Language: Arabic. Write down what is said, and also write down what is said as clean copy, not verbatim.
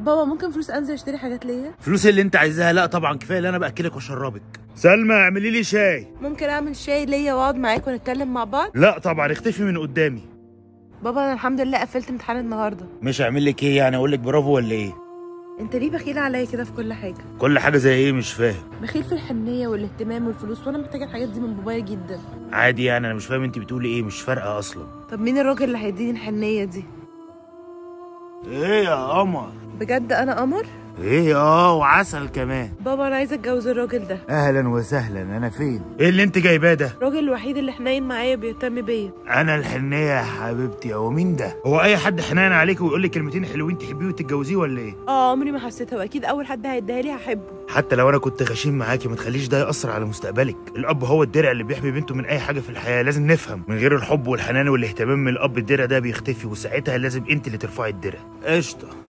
بابا ممكن فلوس انزل اشتري حاجات ليا؟ فلوس اللي انت عايزاها؟ لا طبعا، كفايه اللي انا باكلك واشربك. سلمى اعملي لي شاي. ممكن اعمل شاي ليا واقعد معاك ونتكلم مع بعض؟ لا طبعا، اختفي من قدامي. بابا انا الحمد لله قفلت امتحان النهارده. مش هعمل لك ايه يعني؟ اقول لك برافو ولا ايه؟ انت ليه بخيل عليا كده في كل حاجه؟ كل حاجه زي ايه؟ مش فاهم. بخيل في الحنيه والاهتمام والفلوس، وانا محتاجه الحاجات دي من بابايا جدا. عادي يعني، انا مش فاهم انت بتقولي ايه، مش فارقه اصلا. طب مين الراجل اللي هيديني الحنيه دي؟ ايه يا قمر؟ بجد انا قمر؟ ايه وعسل كمان. بابا انا عايزه اتجوز الراجل ده. اهلا وسهلا، انا فين؟ ايه اللي انت جايباه ده؟ الراجل الوحيد اللي حنين معايا بيهتم بيا. انا الحنيه يا حبيبتي. هو مين ده؟ هو اي حد حنين عليك ويقول لك كلمتين حلوين تحبيه وتتجوزيه ولا ايه؟ عمري ما حسيتها، واكيد اول حد هيديها لي هحبه. حتى لو انا كنت غشيم معاكي ما تخليش ده ياثر على مستقبلك. الاب هو الدرع اللي بيحمي بنته من اي حاجه في الحياه. لازم نفهم، من غير الحب والحنان والاهتمام من الاب الدرع ده بيختفي، وساعتها لازم انت اللي ترفعي الدرع. قشطه.